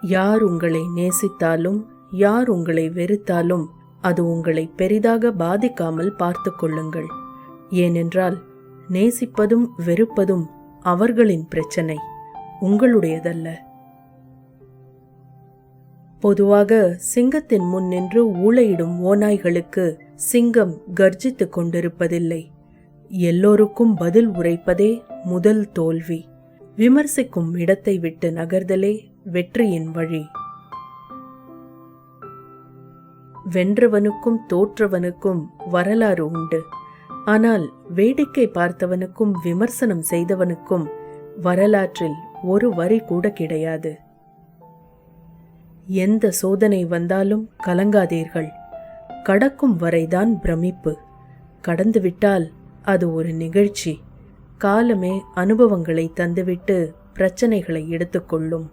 யார் உங்களை நேசித்தாலும் யார் உங்களை வெறுத்தாலும் அது உங்களை பெரிதாக பாதிக்காமல் பார்த்து கொள்ளுங்கள். ஏனென்றால் நேசிப்பதும் வெறுப்பதும் அவர்களின் பிரச்சனை, உங்களுடையதல்ல. பொதுவாக சிங்கத்தின் முன் நின்று ஊளையிடும் ஓநாய்களுக்கு சிங்கம் கர்ஜித்துக் கொண்டிருப்பதில்லை. எல்லோருக்கும் பதில் உரைப்பதே முதல் தோல்வி. விமர்சிக்கும் இடத்தை விட்டு நகர்தலே வெற்றியின் வழி. வென்றவனுக்கும் தோற்றவனுக்கும் வரலாறு உண்டு. ஆனால் வேடிக்கை பார்த்தவனுக்கும் விமர்சனம் செய்தவனுக்கும் வரலாற்றில் ஒரு வரி கூட கிடையாது. எந்த சோதனை வந்தாலும் கலங்காதீர்கள். கடக்கும் வரைதான் பிரமிப்பு. கடந்துவிட்டால் அது ஒரு நிகழ்ச்சி. காலமே அனுபவங்களை தந்துவிட்டு பிரச்சனைகளை எடுத்துக்கொள்ளும்.